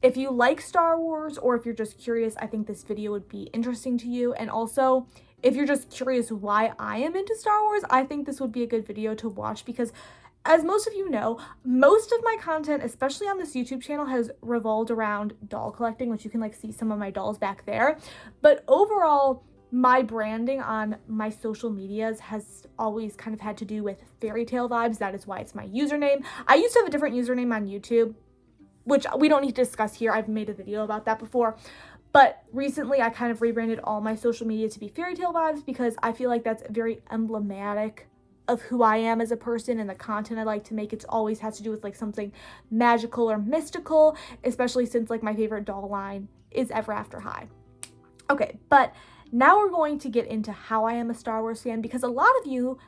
if you like Star Wars, or if you're just curious, I think this video would be interesting to you. And also, if you're just curious why I am into Star Wars, I think this would be a good video to watch, because as most of you know, most of my content, especially on this YouTube channel, has revolved around doll collecting, which you can like see some of my dolls back there. But overall, my branding on my social medias has always kind of had to do with fairy tale vibes. That is why it's my username. I used to have a different username on YouTube, which we don't need to discuss here. I've made a video about that before. But recently I kind of rebranded all my social media to be fairy tale vibes, because I feel like that's very emblematic of who I am as a person and the content I like to make. It always has to do with like something magical or mystical, especially since like my favorite doll line is Ever After High. Okay, but now we're going to get into how I am a Star Wars fan, because a lot of you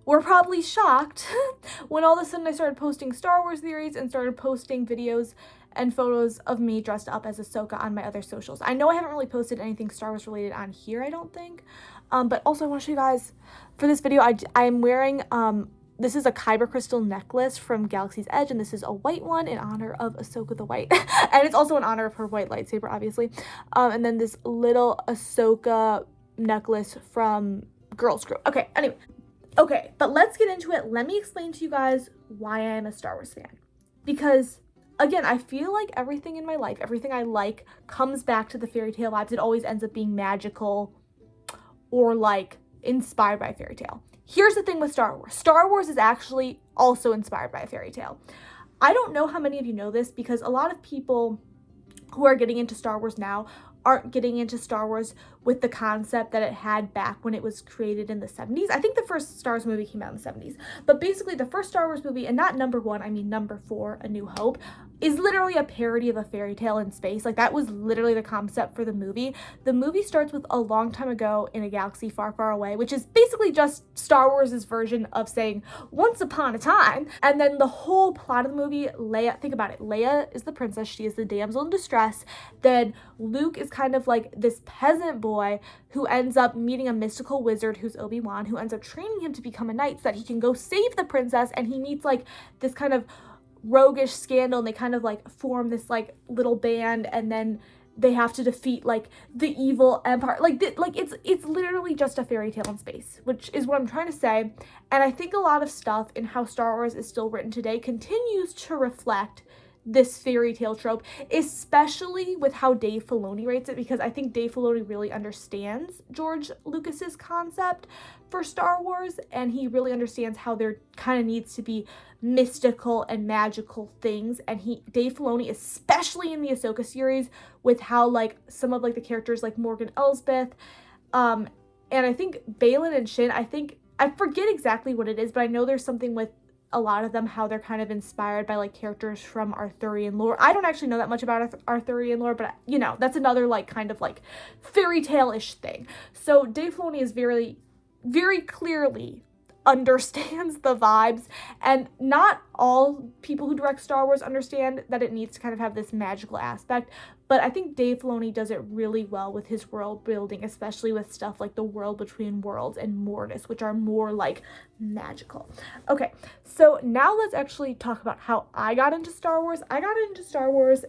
were probably shocked when all of a sudden I started posting Star Wars theories and started posting videos and photos of me dressed up as Ahsoka on my other socials. I know I haven't really posted anything Star Wars related on here, I don't think. But also I want to show you guys, for this video, I am wearing, this is a kyber crystal necklace from Galaxy's Edge, and this is a white one in honor of Ahsoka the White. And it's also in honor of her white lightsaber, obviously. And then this little Ahsoka necklace from Girls Group. Okay, anyway. Okay, but let's get into it. Let me explain to you guys why I am a Star Wars fan. Because, again, I feel like everything in my life, everything I like, comes back to the fairy tale vibes. It always ends up being magical or, like, inspired by a fairy tale. Here's the thing with Star Wars. Star Wars is actually also inspired by a fairy tale. I don't know how many of you know this, because a lot of people who are getting into Star Wars now aren't getting into Star Wars with the concept that it had back when it was created in the 70s. I think the first Star Wars movie came out in the 70s. But basically the first Star Wars movie, and not number 1, I mean number 4, A New Hope, is literally a parody of a fairy tale in space. Like, that was literally the concept for the movie. The movie starts with a long time ago in a galaxy far, far away, which is basically just Star Wars' version of saying once upon a time. And then the whole plot of the movie, Leia, think about it, Leia is the princess, she is the damsel in distress. Then Luke is kind of like this peasant boy who ends up meeting a mystical wizard who's Obi-Wan, who ends up training him to become a knight so that he can go save the princess. And he meets like this kind of roguish scandal, and they kind of like form this like little band, and then they have to defeat like the evil empire. Like it's literally just a fairy tale in space, which is what I'm trying to say. And I think a lot of stuff in how Star Wars is still written today continues to reflect this fairy tale trope, especially with how Dave Filoni rates it, because I think Dave Filoni really understands George Lucas's concept for Star Wars, and he really understands how there kind of needs to be mystical and magical things. And Dave Filoni, especially in the Ahsoka series, with how like some of like the characters like Morgan Elsbeth, and I think Baylan and Shin, I forget exactly what it is, but I know there's something with a lot of them, how they're kind of inspired by like characters from Arthurian lore. I don't actually know that much about Arthurian lore, but you know, that's another like kind of like fairy tale-ish thing. So Dave Filoni is very, very clearly understands the vibes, and not all people who direct Star Wars understand that it needs to kind of have this magical aspect, but I think Dave Filoni does it really well with his world building, especially with stuff like the World Between Worlds and Mortis, which are more like magical. Okay, so now let's actually talk about how I got into Star Wars. I got into Star Wars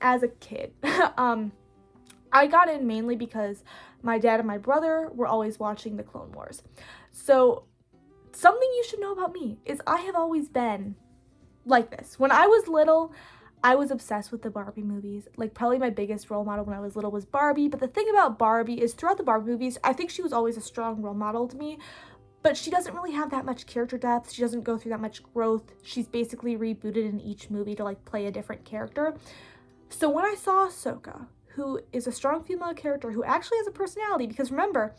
as a kid. I got in mainly because my dad and my brother were always watching the Clone Wars. So something you should know about me is I have always been like this. When I was little, I was obsessed with the Barbie movies. Like, probably my biggest role model when I was little was Barbie. But the thing about Barbie is throughout the Barbie movies, I think she was always a strong role model to me. But she doesn't really have that much character depth. She doesn't go through that much growth. She's basically rebooted in each movie to like play a different character. So when I saw Ahsoka, who is a strong female character who actually has a personality, because remember,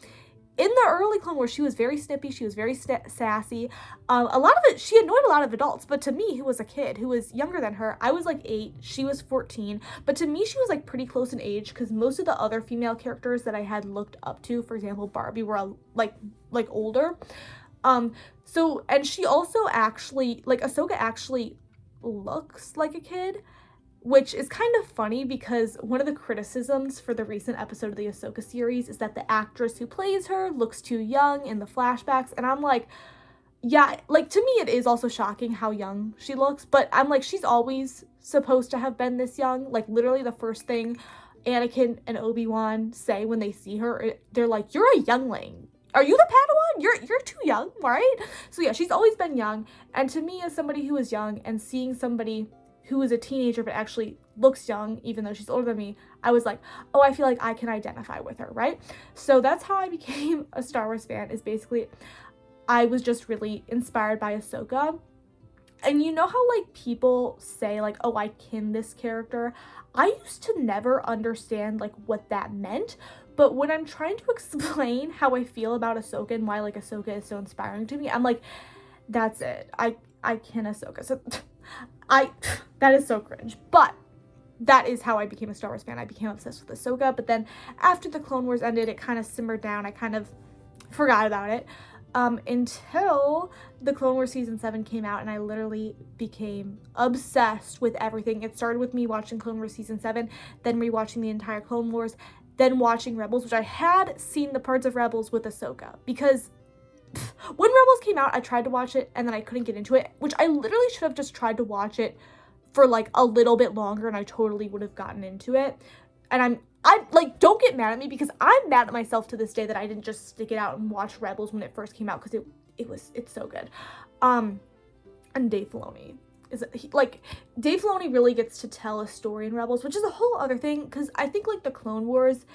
in the early Clone Wars, she was very snippy, she was very sassy. A lot of it, she annoyed a lot of adults, but to me, who was a kid, who was younger than her, I was like 8, she was 14, but to me, she was like pretty close in age, because most of the other female characters that I had looked up to, for example, Barbie, were like older. So, and she also actually, like, Ahsoka actually looks like a kid, which is kind of funny because one of the criticisms for the recent episode of the Ahsoka series is that the actress who plays her looks too young in the flashbacks, and I'm like, yeah, like, to me, it is also shocking how young she looks, but I'm like, she's always supposed to have been this young. Like, literally the first thing Anakin and Obi-Wan say when they see her, they're like, "You're a youngling. Are you the Padawan? You're too young, right?" So yeah, she's always been young, and to me, as somebody who is young and seeing somebody who is a teenager but actually looks young, even though she's older than me, I was like, oh, I feel like I can identify with her, right? So that's how I became a Star Wars fan, is basically I was just really inspired by Ahsoka. And you know how, like, people say, like, oh, I kin this character? I used to never understand, like, what that meant. But when I'm trying to explain how I feel about Ahsoka and why, like, Ahsoka is so inspiring to me, I'm like, that's it. I kin Ahsoka. So, that is so cringe. But that is how I became a Star Wars fan. I became obsessed with Ahsoka. But then after the Clone Wars ended, it kind of simmered down. I kind of forgot about it. Until the Clone Wars Season 7 came out, and I literally became obsessed with everything. It started with me watching Clone Wars Season 7, then rewatching the entire Clone Wars, then watching Rebels, which I had seen the parts of Rebels with Ahsoka, because when Rebels came out, I tried to watch it, and then I couldn't get into it, which I literally should have just tried to watch it for, like, a little bit longer, and I totally would have gotten into it. And I'm like, don't get mad at me, because I'm mad at myself to this day that I didn't just stick it out and watch Rebels when it first came out, because it's so good. And Dave Filoni Dave Filoni really gets to tell a story in Rebels, which is a whole other thing, because I think, like, the Clone Wars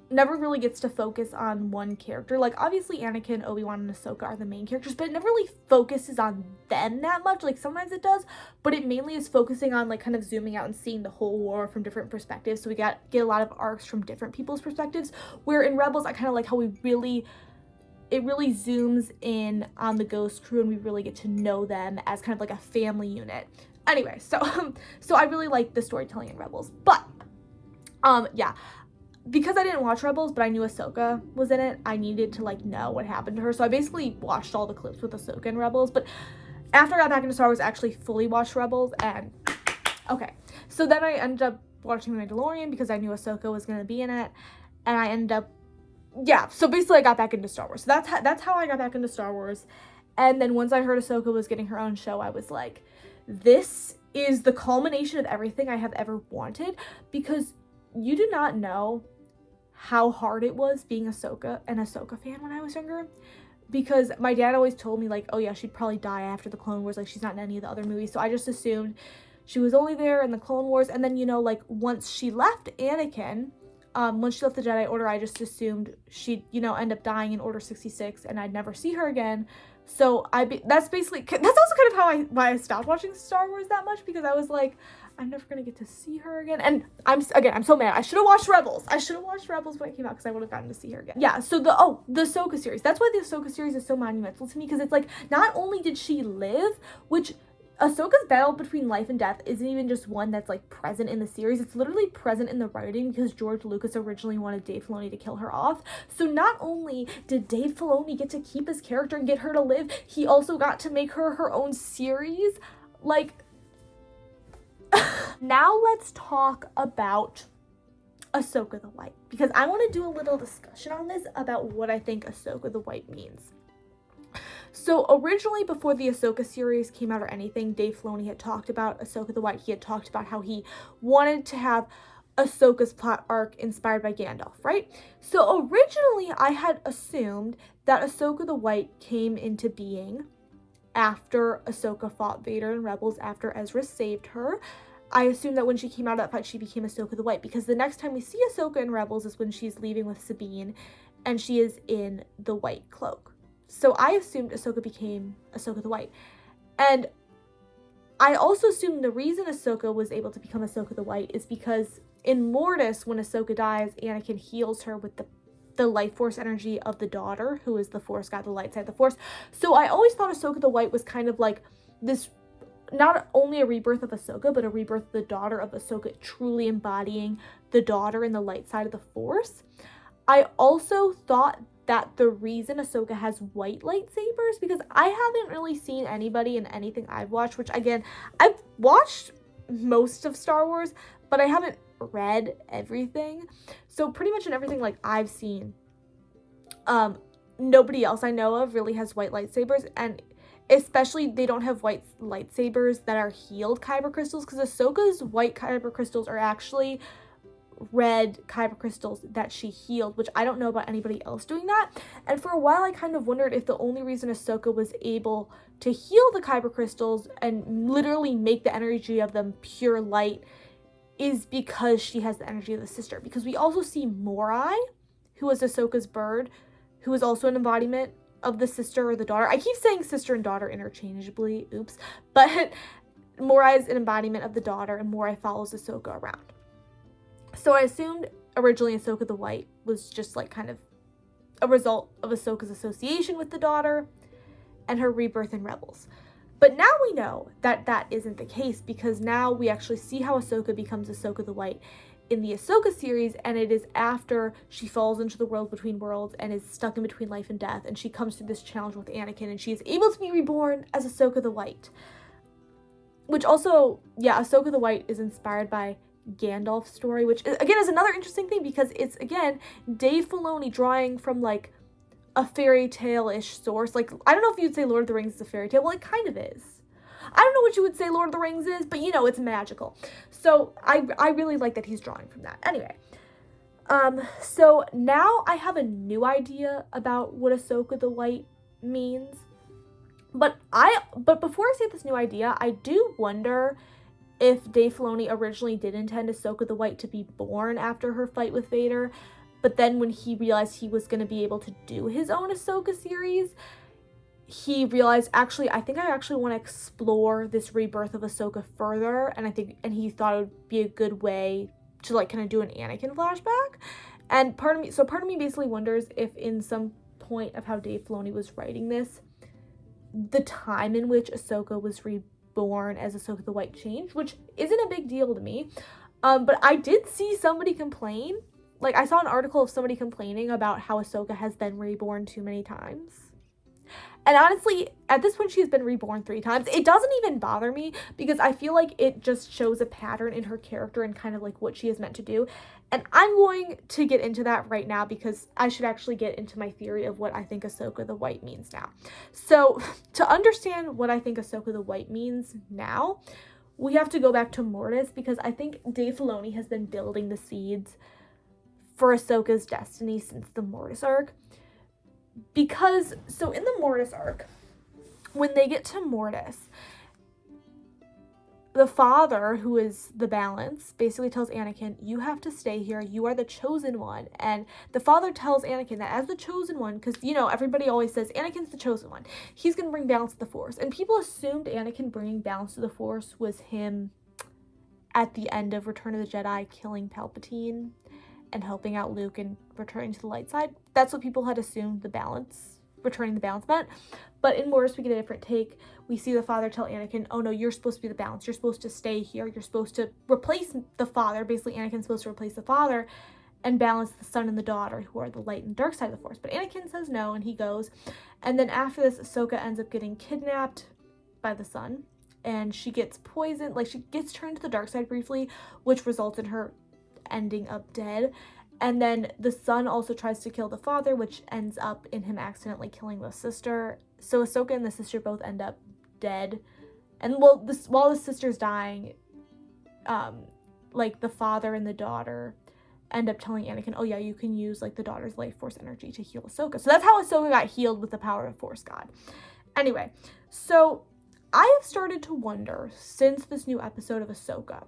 never really gets to focus on one character. Like, obviously Anakin, Obi-Wan, and Ahsoka are the main characters, but it never really focuses on them that much. Like, sometimes it does, but it mainly is focusing on, like, kind of zooming out and seeing the whole war from different perspectives. So we get a lot of arcs from different people's perspectives, where in Rebels I kind of like how it really zooms in on the Ghost crew, and we really get to know them as kind of like a family unit. Anyway, so I really like the storytelling in Rebels. But yeah, because I didn't watch Rebels, but I knew Ahsoka was in it, I needed to, like, know what happened to her. So I basically watched all the clips with Ahsoka in Rebels. But after I got back into Star Wars, I actually fully watched Rebels. And okay, so then I ended up watching The Mandalorian because I knew Ahsoka was going to be in it. And I ended up, yeah, so basically I got back into Star Wars. So that's how I got back into Star Wars. And then once I heard Ahsoka was getting her own show, I was like, this is the culmination of everything I have ever wanted, because you do not know how hard it was being an Ahsoka fan when I was younger, because my dad always told me, like, oh yeah, she'd probably die after the Clone Wars, like, she's not in any of the other movies. So I just assumed she was only there in the Clone Wars. And then, you know, like, once she left Anakin, once she left the Jedi Order, I just assumed she'd, you know, end up dying in Order 66 and I'd never see her again. So that's also kind of why I stopped watching Star Wars that much, because I was like, I'm never gonna get to see her again. And I'm so mad. I should have watched Rebels. When it came out, because I would have gotten to see her again. Yeah, so the Ahsoka series. That's why the Ahsoka series is so monumental to me, because it's like, not only did she live, which Ahsoka's battle between life and death isn't even just one that's, like, present in the series. It's literally present in the writing, because George Lucas originally wanted Dave Filoni to kill her off. So not only did Dave Filoni get to keep his character and get her to live, he also got to make her own series. Like, now let's talk about Ahsoka the White, because I want to do a little discussion on this about what I think Ahsoka the White means. So originally, before the Ahsoka series came out or anything, Dave Filoni had talked about Ahsoka the White. He had talked about how he wanted to have Ahsoka's plot arc inspired by Gandalf, right? So originally, I had assumed that Ahsoka the White came into being after Ahsoka fought Vader in Rebels, after Ezra saved her. I assumed that when she came out of that fight, she became Ahsoka the White, because the next time we see Ahsoka in Rebels is when she's leaving with Sabine, and she is in the white cloak. So I assumed Ahsoka became Ahsoka the White. And I also assumed the reason Ahsoka was able to become Ahsoka the White is because in Mortis, when Ahsoka dies, Anakin heals her with the life force energy of the daughter, who is the Force God, the light side of the Force. So I always thought Ahsoka the White was kind of like this, not only a rebirth of Ahsoka, but a rebirth of the daughter of Ahsoka, truly embodying the daughter in the light side of the Force. I also thought that the reason Ahsoka has white lightsabers, because I haven't really seen anybody in anything I've watched, which, again, I've watched most of Star Wars, but I haven't read everything. So pretty much in everything, like, I've seen, nobody else I know of really has white lightsabers, and especially they don't have white lightsabers that are healed kyber crystals, because Ahsoka's white kyber crystals are actually red kyber crystals that she healed, which I don't know about anybody else doing that. And for a while I kind of wondered if the only reason Ahsoka was able to heal the kyber crystals and literally make the energy of them pure light is because she has the energy of the sister. Because we also see Morai, who was Ahsoka's bird, who is also an embodiment of the sister or the daughter. I keep saying sister and daughter interchangeably, oops, but Morai is an embodiment of the daughter, and Morai follows Ahsoka around. So I assumed originally Ahsoka the White was just like kind of a result of Ahsoka's association with the daughter and her rebirth in Rebels. But now we know that that isn't the case, because now we actually see how Ahsoka becomes Ahsoka the White in the Ahsoka series, and it is after she falls into the world between worlds and is stuck in between life and death, and she comes through this challenge with Anakin, and she is able to be reborn as Ahsoka the White. Which also, yeah, Ahsoka the White is inspired by Gandalf's story, which again is another interesting thing, because it's again Dave Filoni drawing from like a fairy tale-ish source. Like, I don't know if you'd say Lord of the Rings is a fairy tale. Well, it kind of is. I don't know what you would say Lord of the Rings is, but you know, it's magical. So I really like that he's drawing from that. Anyway, so now I have a new idea about what Ahsoka the White means. But before I say this new idea, I do wonder if Dave Filoni originally did intend Ahsoka the White to be born after her fight with Vader, but then when he realized he was going to be able to do his own Ahsoka series, he realized, actually, I think I actually want to explore this rebirth of Ahsoka further, and he thought it would be a good way to like kind of do an Anakin flashback. And part of me basically wonders if in some point of how Dave Filoni was writing this, the time in which Ahsoka was reborn as Ahsoka the White changed, which isn't a big deal to me. But I did see somebody complain. Like, I saw an article of somebody complaining about how Ahsoka has been reborn too many times. And honestly, at this point, she has been reborn 3 times. It doesn't even bother me, because I feel like it just shows a pattern in her character and kind of like what she is meant to do. And I'm going to get into that right now, because I should actually get into my theory of what I think Ahsoka the White means now. So to understand what I think Ahsoka the White means now, we have to go back to Mortis, because I think Dave Filoni has been building the seeds for Ahsoka's destiny since the Mortis arc. Because, so in the Mortis arc, when they get to Mortis, the father, who is the balance, basically tells Anakin, you have to stay here, you are the chosen one. And the father tells Anakin that as the chosen one, because, you know, everybody always says Anakin's the chosen one, he's going to bring balance to the Force. And people assumed Anakin bringing balance to the Force was him at the end of Return of the Jedi killing Palpatine and helping out Luke and returning to the light side. That's what people had assumed returning the balance meant. But in Mortis, we get a different take. We see the father tell Anakin, oh no, you're supposed to be the balance. You're supposed to stay here. You're supposed to replace the father. Basically, Anakin's supposed to replace the father and balance the son and the daughter, who are the light and dark side of the Force. But Anakin says no, and he goes. And then after this, Ahsoka ends up getting kidnapped by the son, and she gets poisoned. Like, she gets turned to the dark side briefly, which results in her ending up dead. And then the son also tries to kill the father, which ends up in him accidentally killing the sister. So Ahsoka and the sister both end up dead. And while the sister's dying, like the father and the daughter end up telling Anakin, oh yeah, you can use like the daughter's life force energy to heal Ahsoka. So that's how Ahsoka got healed, with the power of Force God. Anyway, so I have started to wonder since this new episode of Ahsoka,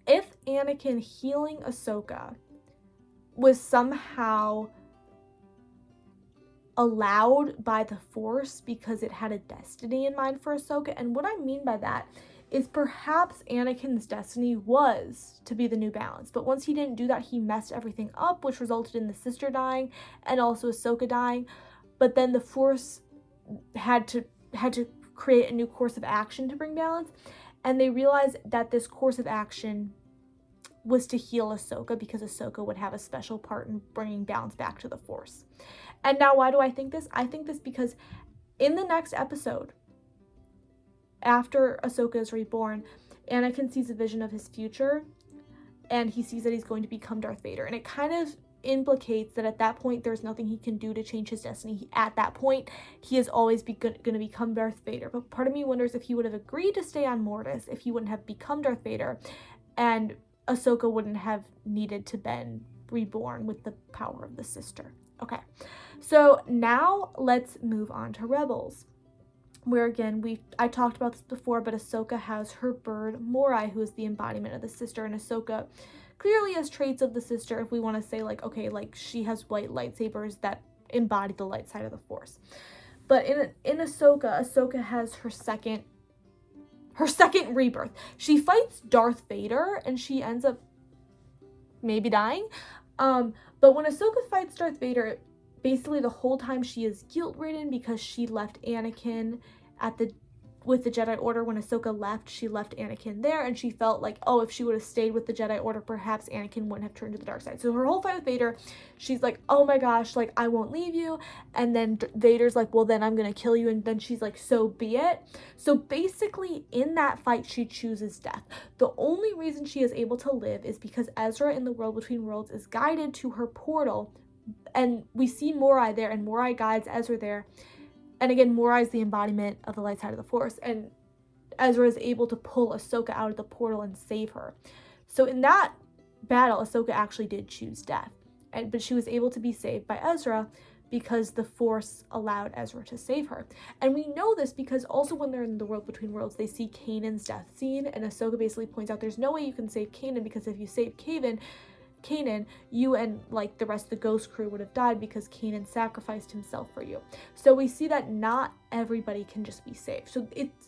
if Anakin healing Ahsoka was somehow allowed by the Force because it had a destiny in mind for Ahsoka. And what I mean by that is perhaps Anakin's destiny was to be the new balance, but once he didn't do that, he messed everything up, which resulted in the sister dying and also Ahsoka dying. But then the Force had to create a new course of action to bring balance, and they realized that this course of action was to heal Ahsoka, because Ahsoka would have a special part in bringing balance back to the Force. And now, why do I think this? I think this because in the next episode, after Ahsoka is reborn, Anakin sees a vision of his future, and he sees that he's going to become Darth Vader. And it kind of implicates that at that point there's nothing he can do to change his destiny. At that point, he is always going to become Darth Vader. But part of me wonders if he would have agreed to stay on Mortis, if he wouldn't have become Darth Vader, and Ahsoka wouldn't have needed to been reborn with the power of the sister. Okay, so now let's move on to Rebels, where again, I talked about this before, but Ahsoka has her bird Morai, who is the embodiment of the sister, and Ahsoka clearly has traits of the sister, if we want to say, like, okay, like, she has white lightsabers that embody the light side of the Force. But in Ahsoka has her second rebirth. She fights Darth Vader, and she ends up maybe dying. But when Ahsoka fights Darth Vader, basically the whole time she is guilt-ridden because she left Anakin with the Jedi Order. When Ahsoka left, she left Anakin there, and she felt like, oh, if she would have stayed with the Jedi Order, perhaps Anakin wouldn't have turned to the dark side. So her whole fight with Vader, she's like, oh my gosh, like, I won't leave you. And then Vader's like, well, then I'm gonna kill you. And then she's like, so be it. So basically, in that fight, she chooses death. The only reason she is able to live is because Ezra in the World Between Worlds is guided to her portal, and we see Morai there, and Morai guides Ezra there. And again, Morai is the embodiment of the light side of the Force, and Ezra is able to pull Ahsoka out of the portal and save her. So in that battle, Ahsoka actually did choose death, but she was able to be saved by Ezra because the Force allowed Ezra to save her. And we know this because also when they're in the World Between Worlds, they see Kanan's death scene, and Ahsoka basically points out there's no way you can save Kanan, because if you save Kanan, you and like the rest of the Ghost crew would have died because Kanan sacrificed himself for you. So we see that not everybody can just be saved.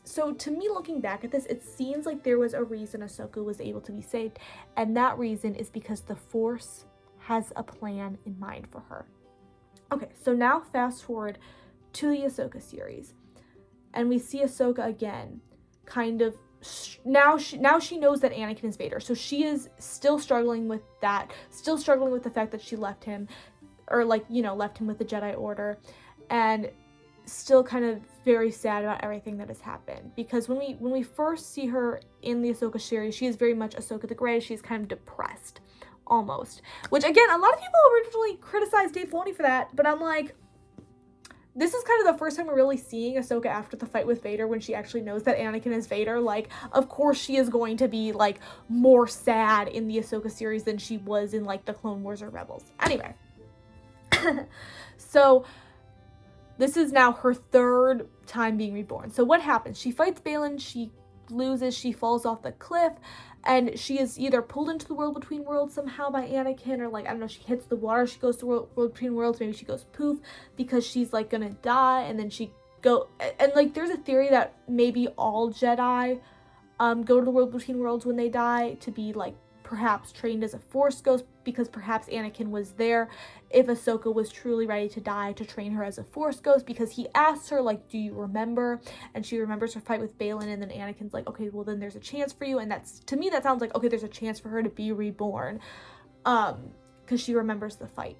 So to me, looking back at this, it seems like there was a reason Ahsoka was able to be saved, and that reason is because the Force has a plan in mind for her. Okay, so now fast forward to the Ahsoka series, and we see Ahsoka again, kind of now she knows that Anakin is Vader, so she is still struggling with that, still struggling with the fact that she left him, or like, you know, left him with the Jedi Order, and still kind of very sad about everything that has happened. Because when we first see her in the Ahsoka series, she is very much Ahsoka the Grey. She's kind of depressed, almost, which again, a lot of people originally criticized Dave Filoni for that, but I'm like, this is kind of the first time we're really seeing Ahsoka after the fight with Vader, when she actually knows that Anakin is Vader. Like, of course she is going to be, like, more sad in the Ahsoka series than she was in, like, the Clone Wars or Rebels. Anyway. So, this is now her third time being reborn. So what happens? She fights Baylan, she loses, she falls off the cliff, and she is either pulled into the World Between Worlds somehow by Anakin, or like, I don't know, she hits the water, she goes to World Between Worlds, maybe she goes poof, because she's like gonna die, and then and like, there's a theory that maybe all Jedi go to the World Between Worlds when they die to be like perhaps trained as a Force ghost, because perhaps Anakin was there if Ahsoka was truly ready to die, to train her as a Force ghost, because he asks her, like, do you remember? And she remembers her fight with Baylan, and then Anakin's like, okay, well then there's a chance for you, and that's, to me, that sounds like, okay, there's a chance for her to be reborn, because she remembers the fight.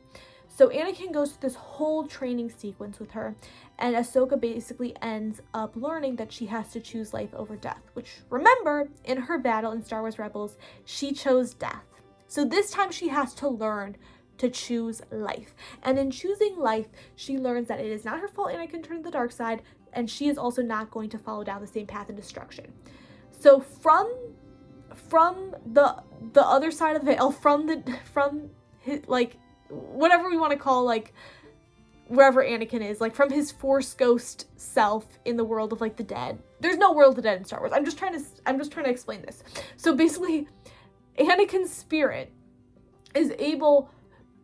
So Anakin goes through this whole training sequence with her, and Ahsoka basically ends up learning that she has to choose life over death, which, remember, in her battle in Star Wars Rebels, she chose death. So this time she has to learn to choose life. And in choosing life, she learns that it is not her fault Anakin turned to the dark side, and she is also not going to follow down the same path of destruction. So from the other side of the veil, from his, like, whatever we want to call, like, wherever Anakin is, like, from his Force ghost self in the world of, like, the dead. There's no world of the dead in Star Wars. I'm just trying to explain this. So basically, Anakin's spirit is able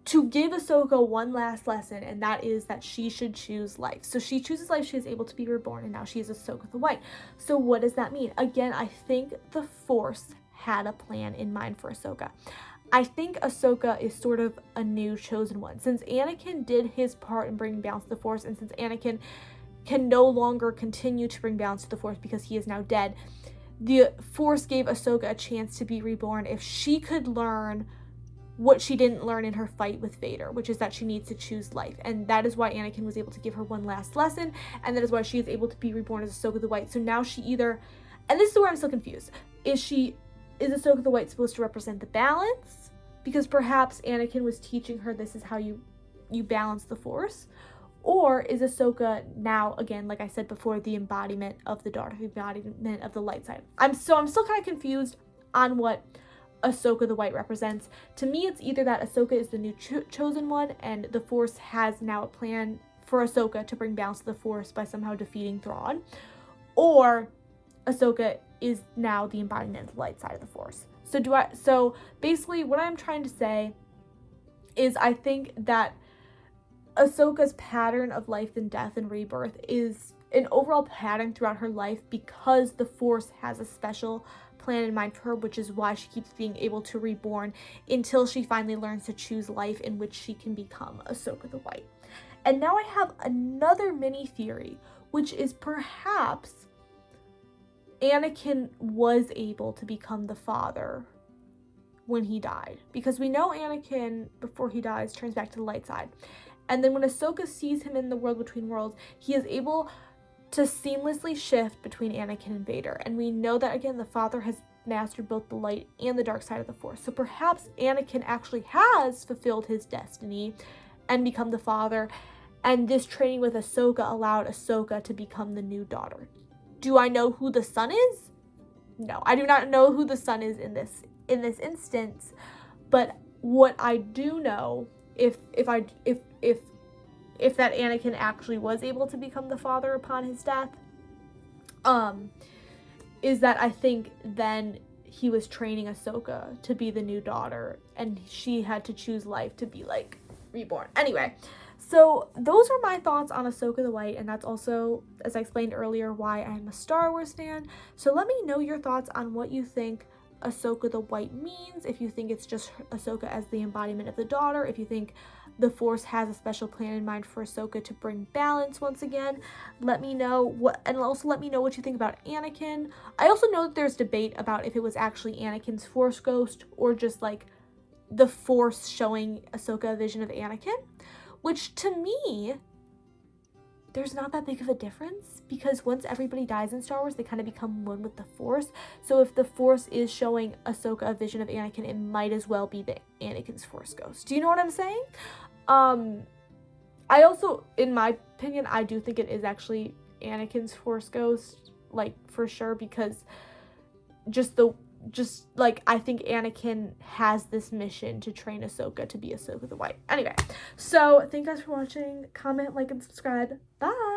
to give Ahsoka one last lesson, and that is that she should choose life. So she chooses life, she is able to be reborn, and now she is Ahsoka the White. So what does that mean? Again, I think the Force had a plan in mind for Ahsoka. I think Ahsoka is sort of a new chosen one. Since Anakin did his part in bringing balance to the Force, and since Anakin can no longer continue to bring balance to the Force because he is now dead, the Force gave Ahsoka a chance to be reborn if she could learn what she didn't learn in her fight with Vader, which is that she needs to choose life. And that is why Anakin was able to give her one last lesson, and that is why she is able to be reborn as Ahsoka the White. So now she either, and this is where I'm still confused, is Ahsoka the White supposed to represent the balance? because perhaps Anakin was teaching her this is how you balance the Force? Or is Ahsoka now, again, like I said before, the embodiment of the dark, the embodiment of the light side? I'm still kind of confused on what Ahsoka the White represents. To me, it's either that Ahsoka is the new chosen one, and the Force has now a plan for Ahsoka to bring balance to the Force by somehow defeating Thrawn, or Ahsoka is now the embodiment of the light side of the Force. So basically what I'm trying to say is I think that Ahsoka's pattern of life and death and rebirth is an overall pattern throughout her life because the Force has a special plan in mind for her, which is why she keeps being able to reborn until she finally learns to choose life in which she can become Ahsoka the White. And now I have another mini theory, which is perhaps Anakin was able to become the father when he died, because we know Anakin, before he dies, turns back to the light side. And then when Ahsoka sees him in the world between worlds, he is able to seamlessly shift between Anakin and Vader. And we know that, again, the Father has mastered both the light and the dark side of the Force. So perhaps Anakin actually has fulfilled his destiny and become the Father. And this training with Ahsoka allowed Ahsoka to become the new daughter. Do I know who the son is? No, I do not know who the son is in this instance. But what I do know, if that Anakin actually was able to become the father upon his death, is that I think then he was training Ahsoka to be the new daughter, and she had to choose life to be, like, reborn. Anyway, so those are my thoughts on Ahsoka the White, and that's also, as I explained earlier, why I'm a Star Wars fan. So let me know your thoughts on what you think Ahsoka the White means, if you think it's just Ahsoka as the embodiment of the daughter, if you think the Force has a special plan in mind for Ahsoka to bring balance once again. Let me know and also let me know what you think about Anakin. I also know that there's debate about if it was actually Anakin's Force ghost or just like the Force showing Ahsoka a vision of Anakin, which to me, there's not that big of a difference, because once everybody dies in Star Wars, they kind of become one with the Force. So if the Force is showing Ahsoka a vision of Anakin, it might as well be the Anakin's Force ghost. Do you know what I'm saying? I also, in my opinion, I do think it is actually Anakin's Force ghost, like, for sure, because I think Anakin has this mission to train Ahsoka to be Ahsoka the White. Anyway, so thank you guys for watching. Comment, like, and subscribe. Bye!